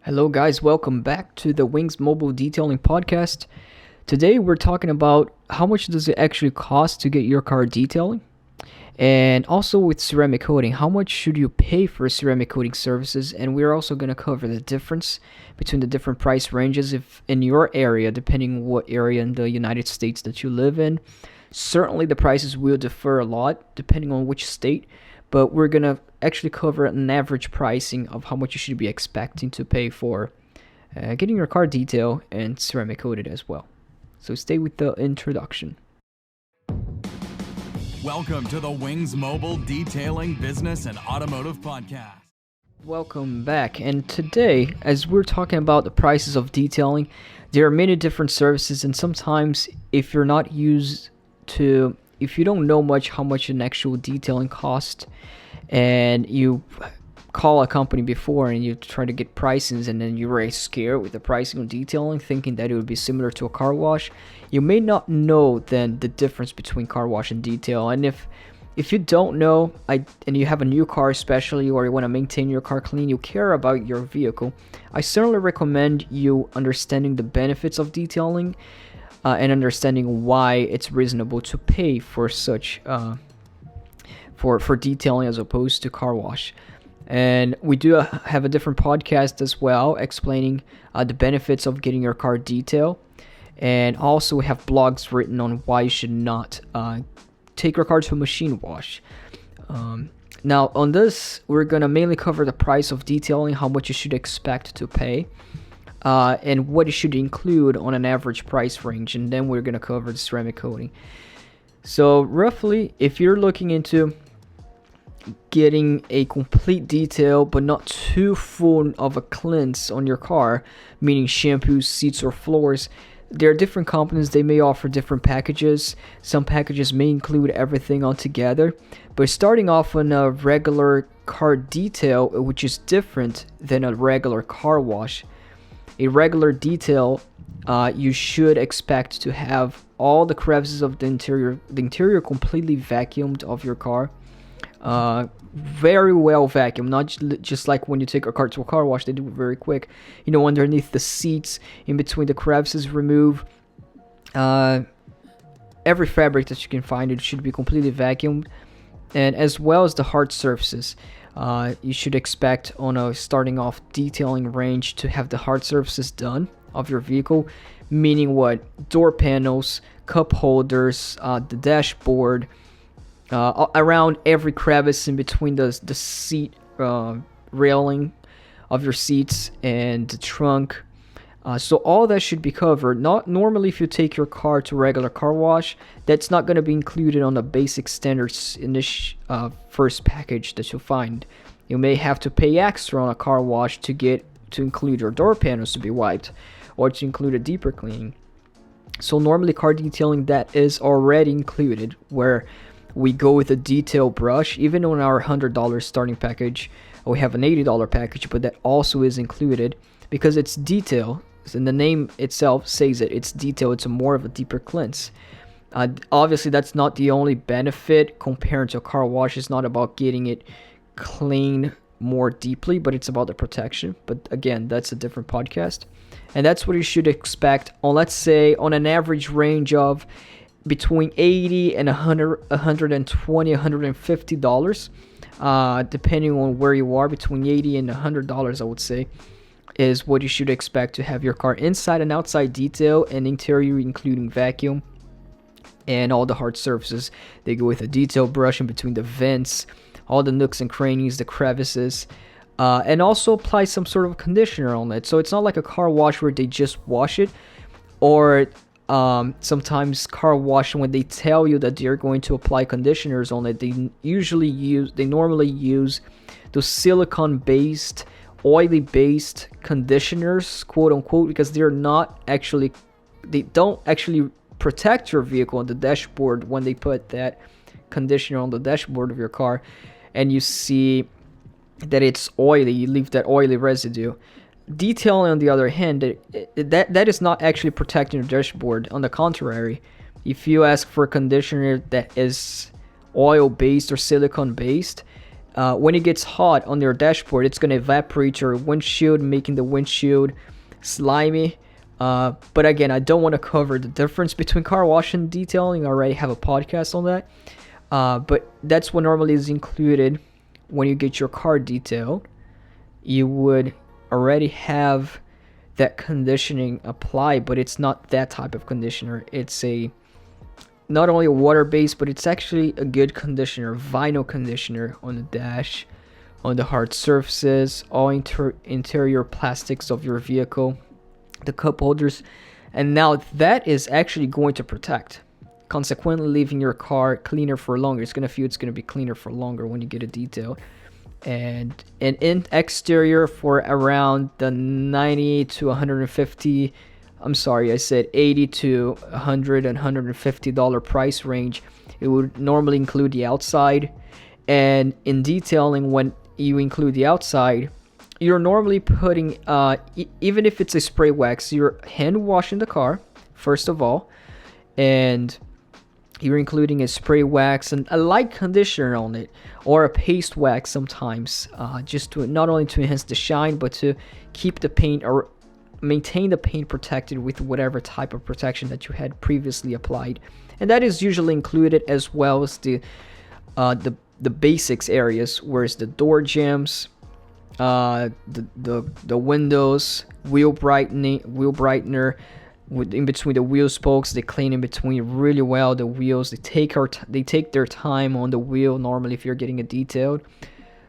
Hello, guys. Welcome back to the Wings Mobile Detailing Podcast. Today, we're talking about how much does it actually cost to get your car detailing, and also with ceramic coating, how much should you pay for ceramic coating services? And we're also going to cover the difference between the different price ranges if in your area, depending on what area in the United States that you live in. Certainly, the prices will differ a lot depending on which state, but we're going to actually cover an average pricing of how much you should be expecting to pay for getting your car detailed and ceramic coated as well. So stay with the introduction. Welcome to the Wings Mobile Detailing Business and Automotive Podcast. Welcome back. And today, as we're talking about the prices of detailing, there are many different services, and sometimes if you don't know much how much an actual detailing costs, and you call a company before and you try to get prices, and then you're very scared with the pricing on detailing, thinking that it would be similar to a car wash, you may not know then the difference between car wash and detail. And if you don't know, and you have a new car especially, or you want to maintain your car clean, you care about your vehicle, I certainly recommend you understanding the benefits of detailing and understanding why it's reasonable to pay for such for detailing as opposed to car wash. And we do have a different podcast as well explaining the benefits of getting your car detailed, and also we have blogs written on why you should not take your car to a machine wash. Now on this, we're going to mainly cover the price of detailing, how much you should expect to pay, and what it should include on an average price range, and then we're going to cover the ceramic coating. So roughly, if you're looking into getting a complete detail but not too full of a cleanse on your car, meaning shampoos, seats, or floors, there are different companies. They may offer different packages. Some packages may include everything altogether, but starting off on a regular car detail, which is different than a regular car wash, a regular detail, you should expect to have all the crevices of the interior completely vacuumed of your car. Very well vacuumed, not just like when you take a car to a car wash, they do it very quick. Underneath the seats, in between the crevices, remove every fabric that you can find. It should be completely vacuumed, and as well as the hard surfaces. You should expect on a starting off detailing range to have the hard surfaces done of your vehicle, meaning what? Door panels, cup holders, the dashboard, around every crevice in between the seat railing of your seats and the trunk. So all that should be covered. Not normally, if you take your car to regular car wash, that's not going to be included on the basic standards in this first package that you'll find. You may have to pay extra on a car wash to include your door panels to be wiped, or to include a deeper cleaning. So normally car detailing, that is already included, where we go with a detail brush. Even on our $100 starting package, we have an $80 package, but that also is included because it's detail, and the name itself says it's detail. It's more of a deeper cleanse. Obviously, that's not the only benefit compared to a car wash. It's not about getting it clean more deeply, but it's about the protection. But again, that's a different podcast, and that's what you should expect on, let's say, on an average range of between $80 and $120, $150, depending on where you are. Between $80 and $100, I would say, is what you should expect to have your car inside and outside detail, and interior including vacuum and all the hard surfaces. They go with a detail brush in between the vents, all the nooks and crannies, the crevices, and also apply some sort of conditioner on it. So it's not like a car wash where they just wash it, or sometimes car wash, when they tell you that they're going to apply conditioners on it, they normally use those silicone-based, oily-based conditioners, quote unquote, because they don't actually protect your vehicle on the dashboard when they put that conditioner on the dashboard of your car, and you see that it's oily. You leave that oily residue. Detailing, on the other hand, that is not actually protecting your dashboard. On the contrary, if you ask for a conditioner that is oil based or silicone based, when it gets hot on your dashboard, it's going to evaporate your windshield, making the windshield slimy. But again, I don't want to cover the difference between car wash and detailing. I already have a podcast on that. But that's what normally is included when you get your car detailed. You would already have that conditioning applied, but it's not that type of conditioner. It's not only a water-based, but it's actually a good conditioner, vinyl conditioner on the dash, on the hard surfaces, all interior plastics of your vehicle, the cup holders. And now that is actually going to protect, consequently leaving your car cleaner for longer. It's going to feel it's going to be cleaner for longer when you get a detail. And in exterior for around the 90 to 150, I'm sorry, I said 80 to 100 and $150 price range. It would normally include the outside. And in detailing, when you include the outside, you're normally putting, even if it's a spray wax, you're hand washing the car, first of all, and you're including a spray wax and a light conditioner on it, or a paste wax sometimes, just to not only to enhance the shine, but to keep the paint or maintain the paint protected with whatever type of protection that you had previously applied. And that is usually included, as well as the basics areas, whereas the door jambs, the windows, wheel brightener, in between the wheel spokes, they clean in between really well. The wheels, they take their time on the wheel. Normally, if you're getting it detailed,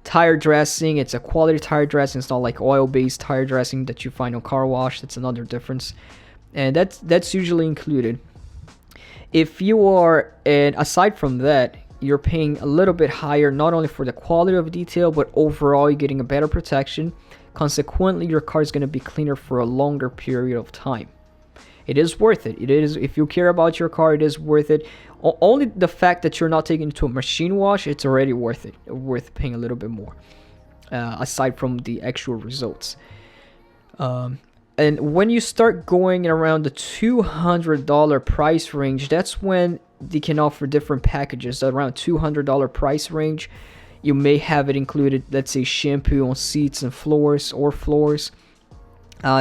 tire dressing, it's a quality tire dressing. It's not like oil-based tire dressing that you find on car wash. That's another difference, and that's usually included. If you are, and aside from that, you're paying a little bit higher, not only for the quality of detail, but overall you're getting a better protection. Consequently, your car is going to be cleaner for a longer period of time. It is worth it. It is, if you care about your car, it is worth it. Only the fact that you're not taking it to a machine wash, it's already worth it. Worth paying a little bit more, aside from the actual results. And when you start going around the $200 price range, that's when they can offer different packages. Around $200 price range, you may have it included, let's say, shampoo on seats and floors, or floors.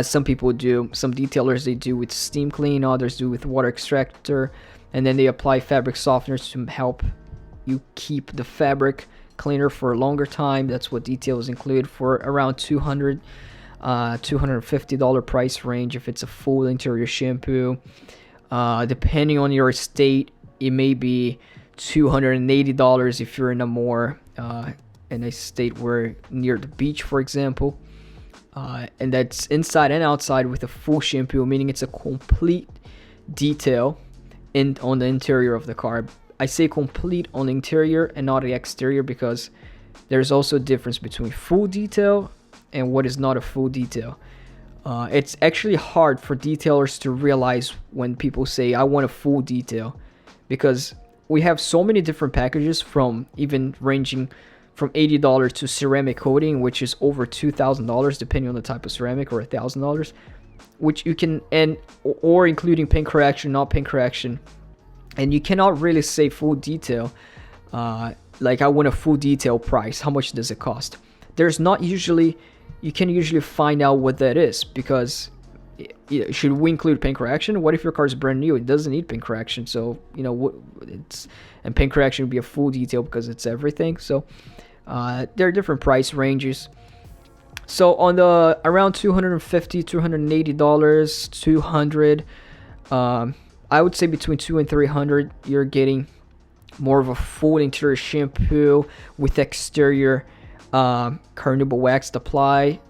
Some people do, some detailers, they do with steam clean, others do with water extractor, and then they apply fabric softeners to help you keep the fabric cleaner for a longer time. That's what details include for around $250 price range if it's a full interior shampoo. Depending on your state, it may be $280 if you're in a more in a state where near the beach, for example. And that's inside and outside with a full shampoo, meaning it's a complete detail on the interior of the car. I say complete on the interior and not the exterior, because there's also a difference between full detail and what is not a full detail. It's actually hard for detailers to realize when people say, I want a full detail, because we have so many different packages, from even ranging from $80 to ceramic coating, which is over $2,000 depending on the type of ceramic, or $1,000, which you can, or including paint correction, not paint correction. And you cannot really say full detail, like I want a full detail price, how much does it cost? There's not usually, you can usually find out what that is, because should we include paint correction? What if your car is brand new? It doesn't need paint correction, so and paint correction would be a full detail because it's everything. So there are different price ranges. So on the around $250, $280, $200, I would say between $200 and $300, you're getting more of a full interior shampoo with exterior carnauba wax to apply,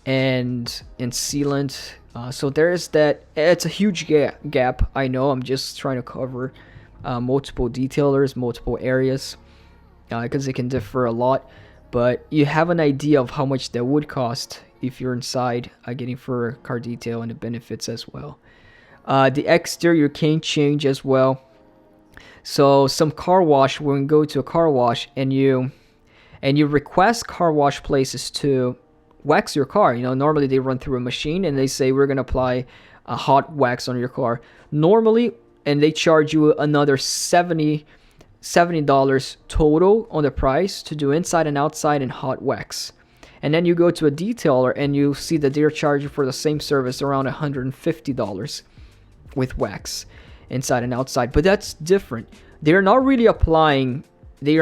and sealant. So there's that. It's a huge gap. I know. I'm just trying to cover multiple detailers, multiple areas, because it can differ a lot. But you have an idea of how much that would cost if you're inside getting for car detail, and the benefits as well. The exterior can change as well. So some car wash, when you go to a car wash and you request car wash places to wax your car, normally they run through a machine and they say, we're going to apply a hot wax on your car. Normally, and they charge you another $70 $70 total on the price to do inside and outside and hot wax. And then you go to a detailer and you see that they're charging for the same service around $150 with wax inside and outside. But that's different. They are not really applying the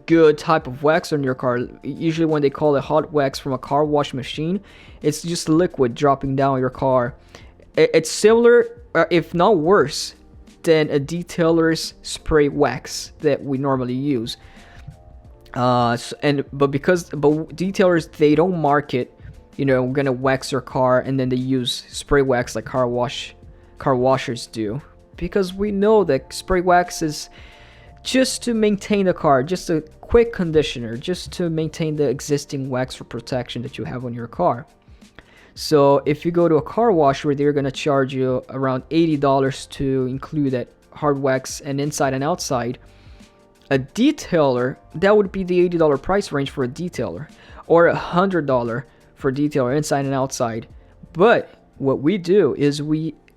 good type of wax on your car. Usually when they call it hot wax from a car wash machine, it's just liquid dropping down your car. It's similar, if not worse, than a detailer's spray wax that we normally use. But detailers, they don't market, we're gonna wax your car and then they use spray wax like car washers do, because we know that spray wax is just to maintain the car, just a quick conditioner, just to maintain the existing wax for protection that you have on your car. So if you go to a car wash where they're going to charge you around $80 to include that hard wax and inside and outside, a detailer, that would be the $80 price range for a detailer, or $100 for a detailer inside and outside. But what we do is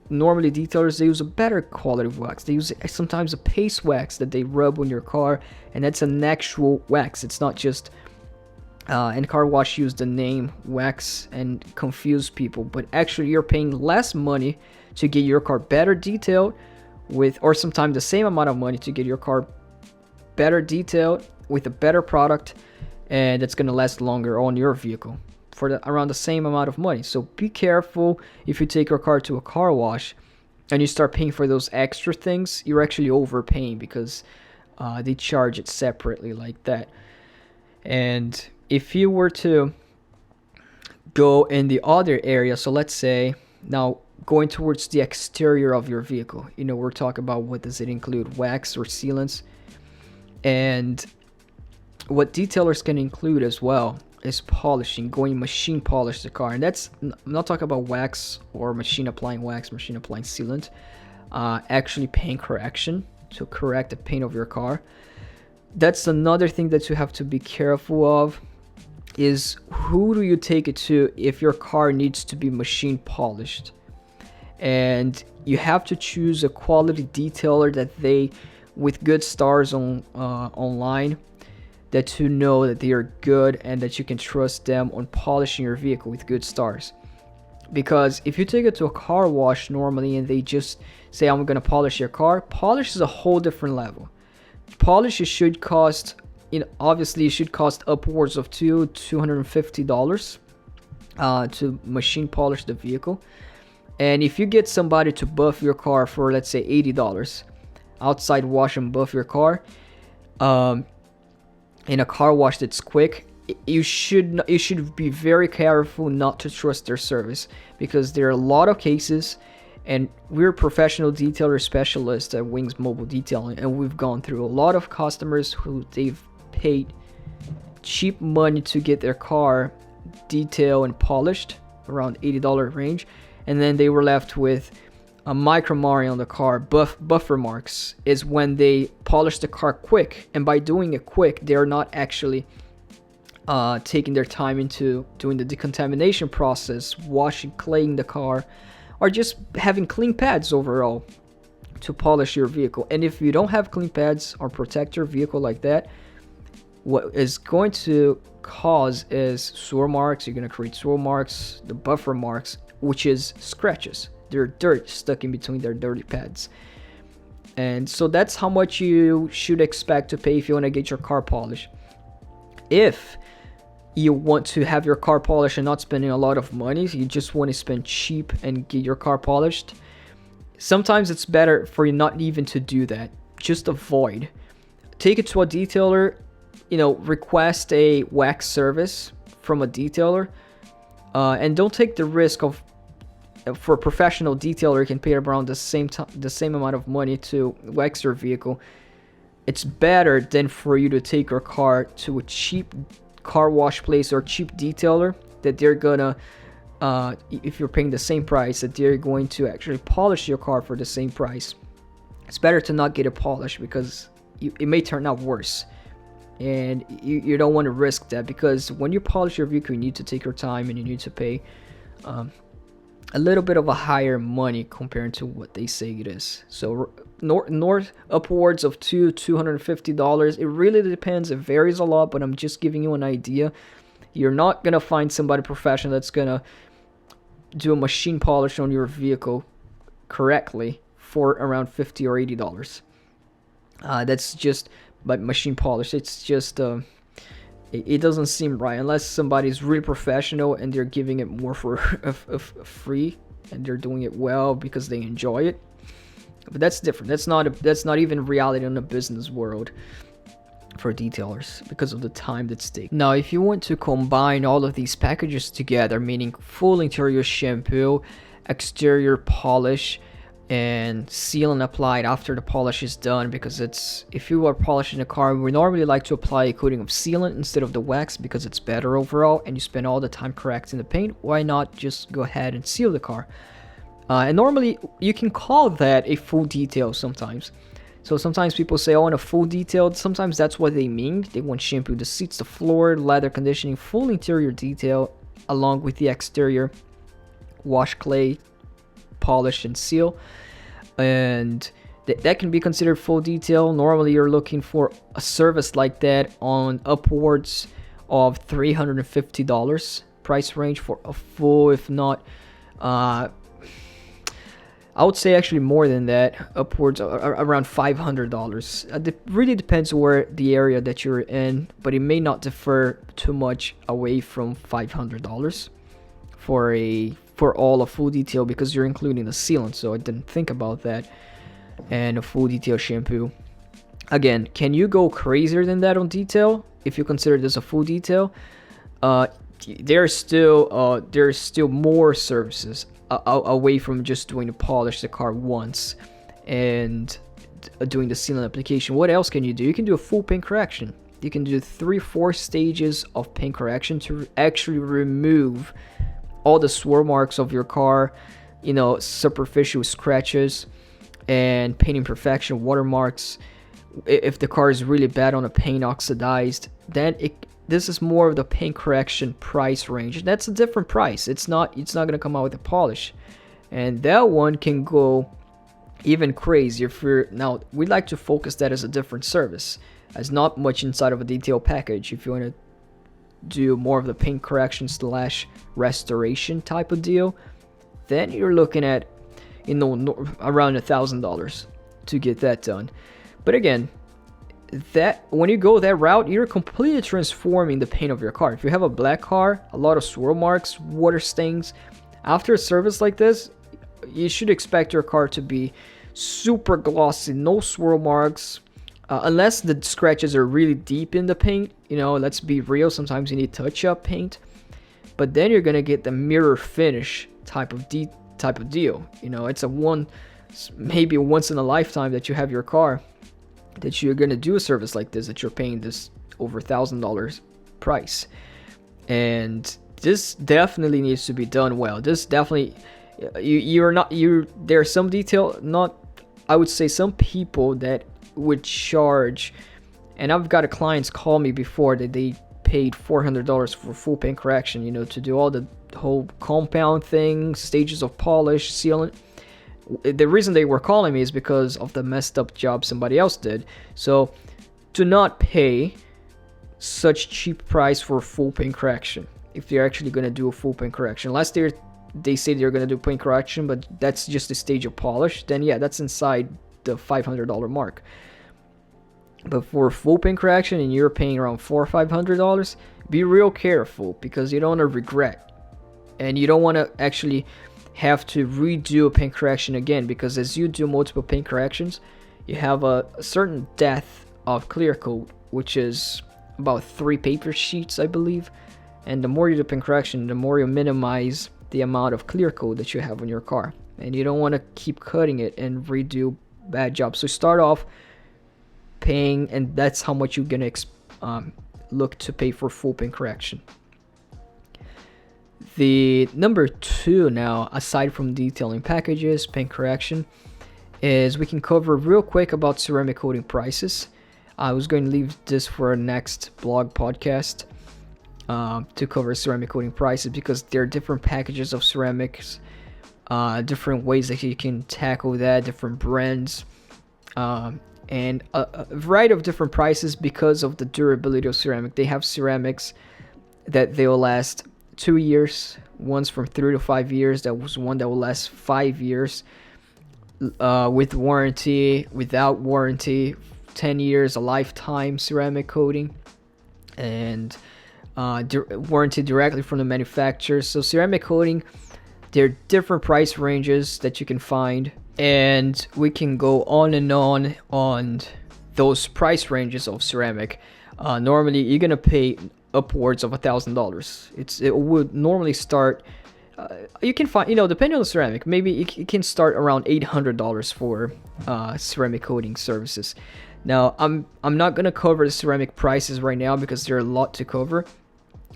normally detailers, they use a better quality of wax. They use sometimes a paste wax that they rub on your car, and that's an actual wax. It's not just and car wash use the name wax and confuse people, but actually you're paying less money to get your car better detailed or sometimes the same amount of money to get your car better detailed with a better product, and it's going to last longer on your vehicle for around the same amount of money. So be careful if you take your car to a car wash and you start paying for those extra things. You're actually overpaying because they charge it separately like that. And if you were to go in the other area, so let's say now going towards the exterior of your vehicle, we're talking about what does it include, wax or sealants, and what detailers can include as well is polishing, going machine polish the car. And I'm not talking about wax or machine applying wax, machine applying sealant, actually paint correction to correct the paint of your car. That's another thing that you have to be careful of, is who do you take it to if your car needs to be machine polished. And you have to choose a quality detailer with good stars online, that you know that they are good and that you can trust them on polishing your vehicle with good stars. Because if you take it to a car wash normally and they just say, I'm going to polish your car, polish is a whole different level. Polish should cost, obviously it should cost upwards of $250 to machine polish the vehicle. And if you get somebody to buff your car for, let's say, $80, outside wash and buff your car, in a car wash that's quick, you should be very careful not to trust their service, because there are a lot of cases, and we're professional detailer specialists at Wings Mobile Detailing, and we've gone through a lot of customers who they've paid cheap money to get their car detailed and polished around $80 range, and then they were left with a micro marking on the car. Buffer marks is when they polish the car quick, and by doing it quick, they're not actually taking their time into doing the decontamination process, washing, cleaning the car, or just having clean pads overall to polish your vehicle. And if you don't have clean pads or protect your vehicle like that, what is going to cause is sore marks. You're going to create sore marks, the buffer marks, which is scratches. They're dirt stuck in between their dirty pads. And so that's how much you should expect to pay if you want to get your car polished. If you want to have your car polished and not spending a lot of money, you just want to spend cheap and get your car polished, sometimes it's better for you not even to do that. Just avoid. Take it to a detailer, request a wax service from a detailer, and don't take the risk of, for a professional detailer, you can pay around the same amount of money to wax your vehicle. It's better than for you to take your car to a cheap car wash place or cheap detailer that they're gonna, if you're paying the same price, that they're going to actually polish your car for the same price. It's better to not get it polished, because it may turn out worse, and you don't want to risk that, because when you polish your vehicle, you need to take your time and you need to pay a little bit of a higher money compared to what they say it is. So north upwards of $250. It really depends. It varies a lot, but I'm just giving you an idea. You're not gonna find somebody professional that's gonna do a machine polish on your vehicle correctly for around $50 or $80. That's just, but machine polish. It's just it doesn't seem right unless somebody's really professional and they're giving it more for free and they're doing it well because they enjoy it. But that's different. That's not even reality in the business world for detailers because of the time that's taken. Now, if you want to combine all of these packages together, meaning full interior shampoo, exterior polish, and sealant applied after the polish is done, because if you are polishing a car, we normally like to apply a coating of sealant instead of the wax because it's better overall, and you spend all the time correcting the paint. Why not just go ahead and seal the car? And normally you can call that a full detail sometimes. So sometimes people say, I want a full detail. Sometimes that's what they mean. They want shampoo, the seats, the floor, leather conditioning, full interior detail, along with the exterior wash, clay, polish, and seal. And that can be considered full detail. Normally you're looking for a service like that on upwards of $350 price range for a full, if not I would say actually more than that, upwards around $500. It really depends where the area that you're in, but it may not differ too much away from $500 for all a full detail, because you're including the sealant. So I didn't think about that. And a full detail shampoo. Again, can you go crazier than that on detail if you consider this a full detail? There's still more services away from just doing the polish the car once and doing the sealant application. What else can you do? You can do a full paint correction. You can do 3-4 stages of paint correction to actually remove all the swirl marks of your car, superficial scratches and paint imperfection, watermarks. If the car is really bad on a paint oxidized, then this is more of the paint correction price range. That's a different price. It's not going to come out with a polish. And that one can go even crazier. Now, we like to focus that as a different service, as not much inside of a detail package. If you want to do more of the paint correction / restoration type of deal, then you're looking at around $1,000 to get that done. But again, that when you go that route, you're completely transforming the paint of your car. If you have a black car, a lot of swirl marks, water stains, after a service like this, you should expect your car to be super glossy, no swirl marks, unless the scratches are really deep in the paint. Let's be real, sometimes you need touch-up paint, but then you're gonna get the mirror finish type of deal. It's maybe once in a lifetime that you have your car that you're going to do a service like this, that you're paying this over $1,000 price. And this definitely needs to be done well. This definitely, there's some detail, I would say some people that would charge, and I've got clients call me before that they paid $400 for full paint correction, to do all the whole compound thing, stages of polish, sealant. The reason they were calling me is because of the messed up job somebody else did. So do not pay such cheap price for full paint correction if they're actually going to do a full paint correction. Unless they say they're going to do paint correction, but that's just a stage of polish, then yeah, that's inside the $500 mark. But for full paint correction and you're paying around $400 or $500, be real careful, because you don't want to regret. And you don't want to actually have to redo a paint correction again, because as you do multiple paint corrections, you have a certain depth of clear coat, which is about 3 paper sheets, I believe. And the more you do paint correction, the more you minimize the amount of clear coat that you have on your car, and you don't want to keep cutting it and redo bad jobs. So start off paying, and that's how much you're gonna look to pay for full paint correction. The number 2 now, aside from detailing packages, paint correction, is we can cover real quick about ceramic coating prices. I was going to leave this for our next blog podcast to cover ceramic coating prices, because there are different packages of ceramics different ways that you can tackle that, different brands, and a variety of different prices because of the durability of ceramic. They have ceramics that they'll last 2 years, one's from 3 to 5 years. That was one that will last 5 years, with warranty, without warranty, 10 years, a lifetime ceramic coating, and warranty directly from the manufacturer. So ceramic coating, there are different price ranges that you can find, and we can go on and on those price ranges of ceramic. Normally you're gonna pay upwards of $1,000. It would normally start, you can find, depending on the ceramic, maybe it can start around $800 for ceramic coating services. Now I'm not gonna cover the ceramic prices right now because there are a lot to cover,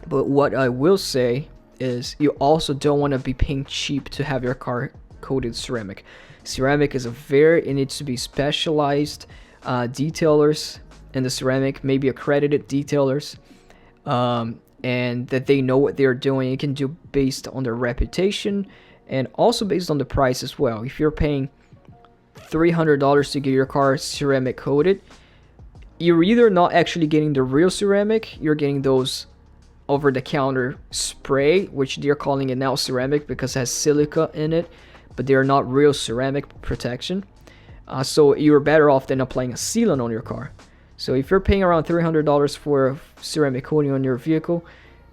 but what I will say is you also don't want to be paying cheap to have your car coated ceramic. Ceramic is it needs to be specialized detailers in the ceramic, maybe accredited detailers, and that they know what they're doing. You can do based on their reputation and also based on the price as well. If you're paying $300 to get your car ceramic coated, you're either not actually getting the real ceramic, you're getting those over-the-counter spray, which they're calling it now ceramic because it has silica in it, but they're not real ceramic protection. So you're better off than applying a sealant on your car. So if you're paying around $300 for ceramic coating on your vehicle,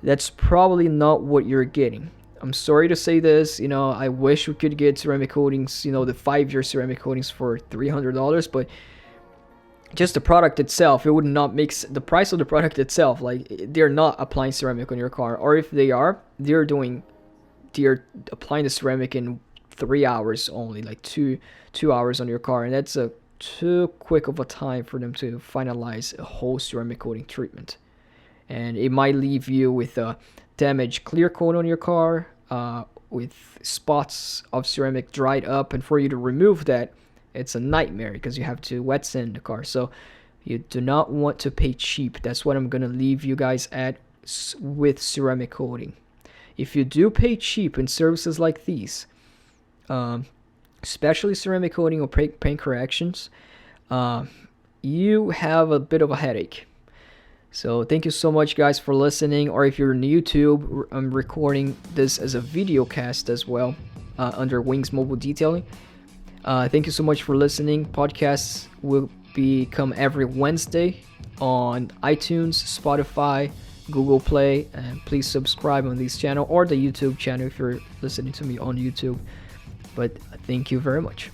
that's probably not what you're getting. I'm sorry to say this, I wish we could get ceramic coatings, the 5-year ceramic coatings for $300, but just the product itself, it would not make the price of the product itself, like they're not applying ceramic on your car, or if they are, they're applying the ceramic in 3 hours only, like two hours on your car, and that's too quick of a time for them to finalize a whole ceramic coating treatment, and it might leave you with a damaged clear coat on your car, with spots of ceramic dried up, and for you to remove that, it's a nightmare because you have to wet sand the car. So you do not want to pay cheap. That's what I'm gonna leave you guys at with ceramic coating. If you do pay cheap in services like these, especially ceramic coating or paint corrections, you have a bit of a headache. So thank you so much, guys, for listening. Or if you're on YouTube, I'm recording this as a video cast as well, under Wings Mobile Detailing. Thank you so much for listening. Podcasts will become every Wednesday on iTunes, Spotify, Google Play, and please subscribe on this channel or the YouTube channel if you're listening to me on YouTube. But thank you very much.